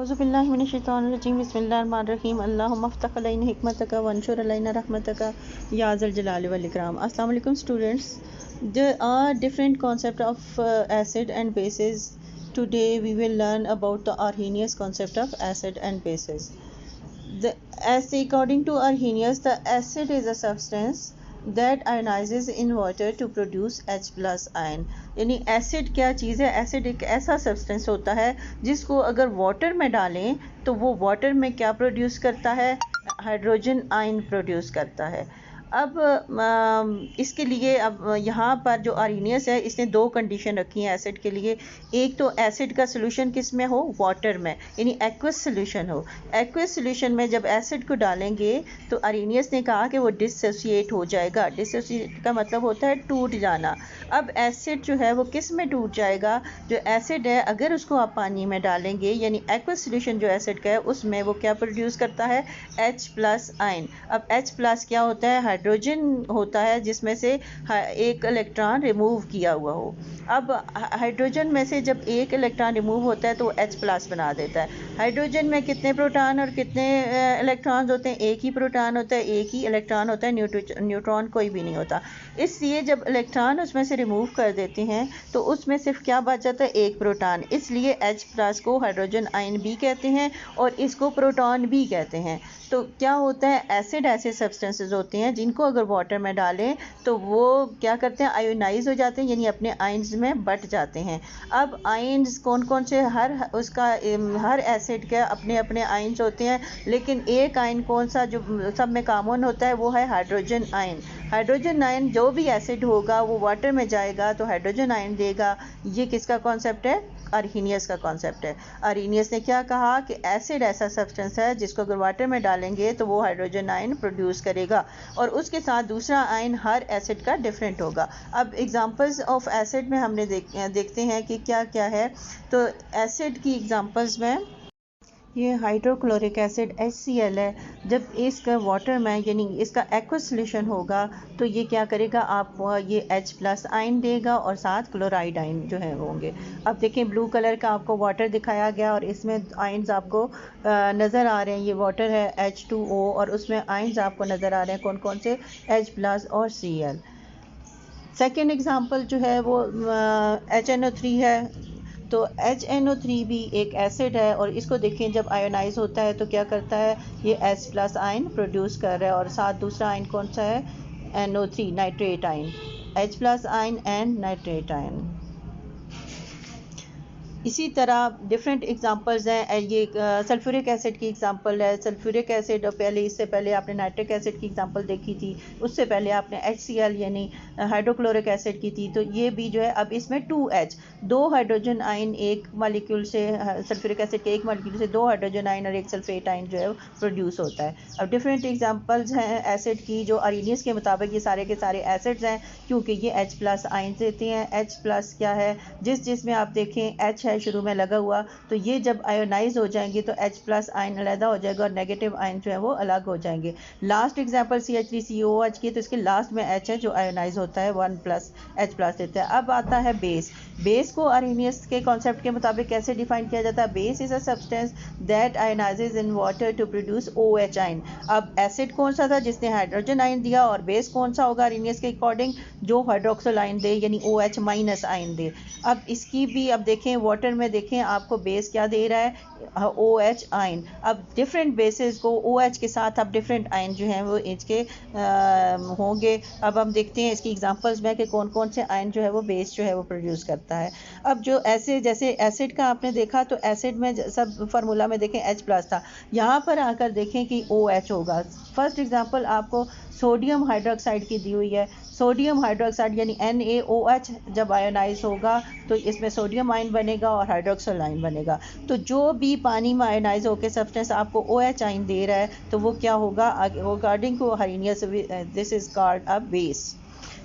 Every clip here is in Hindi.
औज़ुबिल्लाहिमिनश्शैतानिर्रजीम बिस्मिल्लाहिर्रहमानिर्रहीम अल्लाहुम्मा अफ़्तह अलैना हिकमतक वंशुर अलैना रहमतक या ज़ल जलाली वल इकराम। अस्सलाम वालेकुम students, there are different concept of acid and bases. Today we will learn about the Arrhenius concept of acid and bases. As according to Arrhenius, the acid is a substance that ionizes in water to produce H plus ion. यानी एसिड क्या चीज़ है? एसिड एक ऐसा सब्सटेंस होता है जिसको अगर वाटर में डालें तो वो वाटर में क्या प्रोड्यूस करता है? हाइड्रोजन आयन प्रोड्यूस करता है। अब इसके लिए अब यहाँ पर जो आर्हेनियस है इसने दो कंडीशन रखी हैं एसिड के लिए। एक तो एसिड का सोल्यूशन किस में हो? वाटर में, यानी एक्वस सोल्यूशन हो। एक्वस सोल्यूशन में जब एसिड को डालेंगे तो आर्हेनियस ने कहा कि वो डिसोसिएट हो जाएगा। डिसोसिएट का मतलब होता है टूट जाना। अब एसिड जो है वो किस में टूट जाएगा? जो एसिड है अगर उसको आप पानी में डालेंगे, यानी एक्वस सोल्यूशन जो एसिड का है उसमें वो क्या प्रोड्यूस करता है? H plus ion. अब H प्लस क्या होता है? हाइड्रोजन होता है जिसमें से एक इलेक्ट्रॉन रिमूव किया हुआ हो। अब हाइड्रोजन में से जब एक इलेक्ट्रॉन रिमूव होता है तो वो H प्लस बना देता है। हाइड्रोजन में कितने प्रोटॉन और कितने इलेक्ट्रॉन्स होते हैं? एक ही प्रोटॉन होता है, एक ही इलेक्ट्रॉन होता है, न्यूट्रॉन कोई भी नहीं होता। इसलिए जब इलेक्ट्रॉन उसमें से रिमूव कर देते हैं तो उसमें सिर्फ क्या बच जाता है? एक प्रोटॉन। इसलिए H प्लस को हाइड्रोजन आयन भी कहते हैं और इसको प्रोटॉन भी कहते हैं। तो क्या होता है? एसिड ऐसे सब्सटेंसेस होते हैं जिनको अगर वाटर में डालें तो वो क्या करते हैं? आयोनाइज हो जाते हैं, यानी अपने आयन्स में बट जाते हैं। अब आयन्स कौन कौन से? हर एसिड के अपने अपने आयन्स होते हैं, लेकिन एक आयन कौन सा जो सब में कॉमन होता है वो है हाइड्रोजन आयन। हाइड्रोजन आयन जो भी एसिड होगा वो वाटर में जाएगा तो हाइड्रोजन आयन देगा। ये किसका कॉन्सेप्ट है? आर्हेनियस का कॉन्सेप्ट है। आर्हेनियस ने क्या कहा कि एसिड ऐसा सब्सटेंस है जिसको अगर वाटर में डालेंगे तो वो हाइड्रोजन आयन प्रोड्यूस करेगा और उसके साथ दूसरा आयन हर एसिड का डिफरेंट होगा। अब एग्जांपल्स ऑफ एसिड में हमने देखते हैं कि क्या क्या है। तो एसिड की एग्जांपल्स में ये हाइड्रोक्लोरिक एसिड HCl है। जब इसका वाटर में यानी इसका एक्वस सोल्यूशन होगा तो ये क्या करेगा? आप ये H प्लस आयन देगा और साथ क्लोराइड आयन जो है होंगे। अब देखें ब्लू कलर का आपको वाटर दिखाया गया और इसमें आयन्स आपको नज़र आ रहे हैं। ये वाटर है H2O और उसमें आयन्स आपको नज़र आ रहे हैं कौन कौन से? H प्लस और Cl। सेकेंड एग्ज़ाम्पल जो है वो HNO3 है। तो HNO3 भी एक एसिड है और इसको देखें जब आयोनाइज होता है तो क्या करता है? ये H प्लस आयन प्रोड्यूस कर रहा है और साथ दूसरा आयन कौन सा है? NO3 nitrate ion. H plus ion and nitrate ion. इसी तरह डिफरेंट एग्जांपल्स हैं। ये सल्फ्यूरिक एसिड की एग्जांपल है। सल्फ्यूरिक एसिड पहले, इससे पहले आपने नाइट्रिक एसिड की एग्जांपल देखी थी, उससे पहले आपने HCl यानी हाइड्रोक्लोरिक एसिड की थी। तो ये भी जो है अब इसमें 2H, दो हाइड्रोजन आयन एक मॉलिक्यूल से, सल्फ्यूरिक एसिड के एक मॉलिक्यूल से दो हाइड्रोजन आयन और एक सल्फेट आयन जो है प्रोड्यूस होता है। अब डिफरेंट एग्जांपल्स हैं एसिड की जो आर्हेनियस के मुताबिक ये सारे के सारे एसिड्स हैं क्योंकि ये H प्लस आयन देते हैं। H प्लस क्या है? जिसमें आप देखें H शुरू में लगा हुआ तो ये जब आयोनाइज हो जाएंगे तो H प्लस आयन अलग हो जाएगा और नेगेटिव आयन जो है वो अलग हो जाएंगे। लास्ट एग्जांपल CH3COOH की, तो इसके लास्ट में H है जो आयोनाइज होता है 1 प्लस H प्लस देता है। अब आता है बेस। बेस को आर्हेनियस के कॉन्सेप्ट के मुताबिक कैसे डिफाइन किया जाता है? Base is a substance that ionises in water to produce OH ion. अब एसिड कौन सा था जिसने हाइड्रोजन आयन दिया और बेस कौन सा होगा आर्हेनियस के अकॉर्डिंग? जो हाइड्रोक्सिल आयन दे यानी OH माइनस आयन दे। अब इसकी भी अब देखें वाटर में देखें आपको बेस क्या दे रहा है? OH ion. अब डिफरेंट बेसिस को OH के साथ अब डिफरेंट आयन जो हैं वो इसके होंगे। अब हम देखते हैं इसकी एग्जांपल्स में कि कौन कौन से आयन जो है वो बेस जो है वो प्रोड्यूस करता है। अब जो ऐसे जैसे एसिड का आपने देखा तो एसिड में सब फार्मूला में देखें H प्लस था, यहाँ पर आकर देखें कि OH होगा। फर्स्ट एग्जांपल आपको सोडियम हाइड्रोक्साइड की दी हुई है। सोडियम हाइड्रोक्साइड यानी NaOH जब आयोनाइज होगा तो इसमें सोडियम आयन बनेगा और हाइड्रोक्सिल आयन बनेगा। तो जो भी पानी में आयोनाइज होकर सब्सटेंस आपको OH आयन दे रहा है तो वो क्या होगा? According to Arrhenius this is called a base.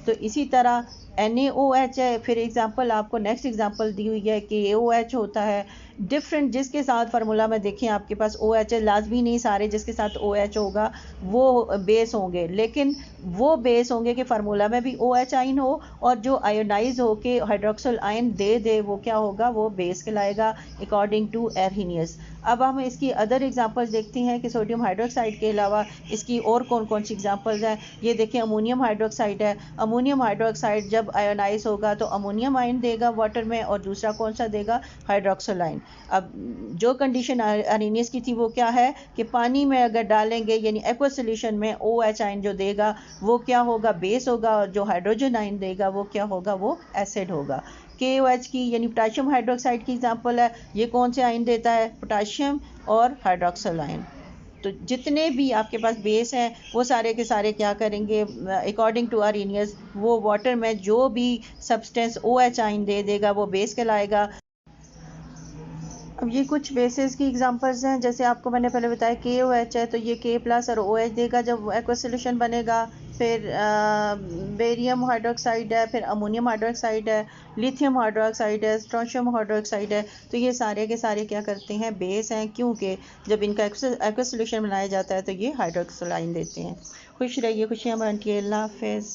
तो इसी तरह NaOH है। फिर एग्जांपल आपको नेक्स्ट एग्जांपल दी हुई है कि AOH होता है। डिफरेंट जिसके साथ फार्मूला में देखें आपके पास OH है, लाजमी नहीं सारे जिसके साथ OH होगा वो बेस होंगे, लेकिन वो बेस होंगे कि फार्मूला में भी OH आयन हो और जो आयोनाइज हो के हाइड्रोक्सिल आयन दे वो क्या होगा, वो बेस कहलाएगा अकॉर्डिंग टू एरहेनियस। अब हम इसकी अदर एग्जांपल्स देखते हैं कि सोडियम हाइड्रोक्साइड के अलावा इसकी और कौन कौन सी एग्जांपल्स हैं। ये देखें अमोनियम हाइड्रोक्साइड है। अमोनियम हाइड्रोक्साइड जब आयोनाइज होगा तो अमोनियम आयन देगा वाटर में और दूसरा कौन सा देगा, हाइड्रोक्सिल आयन। अब जो कंडीशन अरेनियस की थी वो क्या है कि पानी में अगर डालेंगे यानी एक्वा सोल्यूशन में OH आयन जो देगा वो क्या होगा, बेस होगा, और जो हाइड्रोजन आयन देगा वो क्या होगा, वो एसिड होगा। KOH की यानी पोटाशियम हाइड्रोक्साइड की एग्जांपल है। ये कौन से आयन देता है, पोटाशियम और हाइड्रोक्सिल आयन। तो जितने भी आपके पास बेस हैं वो सारे के सारे क्या करेंगे, अकॉर्डिंग टू आरेनियस वो वाटर में जो भी सब्सटेंस OH आयन दे देगा वो बेस कहलाएगा। अब ये कुछ बेसिस की एग्जांपल्स हैं, जैसे आपको मैंने पहले बताया KOH है तो ये K प्लस और OH देगा जब एक्वा सोल्यूशन बनेगा। फिर बेरियम हाइड्रोक्साइड है, फिर अमोनियम हाइड्रोक्साइड है, लिथियम हाइड्रोक्साइड है, स्ट्रोंशियम हाइड्रोक्साइड है। तो ये सारे के सारे क्या करते हैं, बेस हैं, क्योंकि जब इनका एक्वा सोल्यूशन बनाया जाता है तो ये हाइड्रोक्सिल आयन देते हैं। खुश रहिए, खुशियाँ बांटिए, अल्लाह हाफिज़।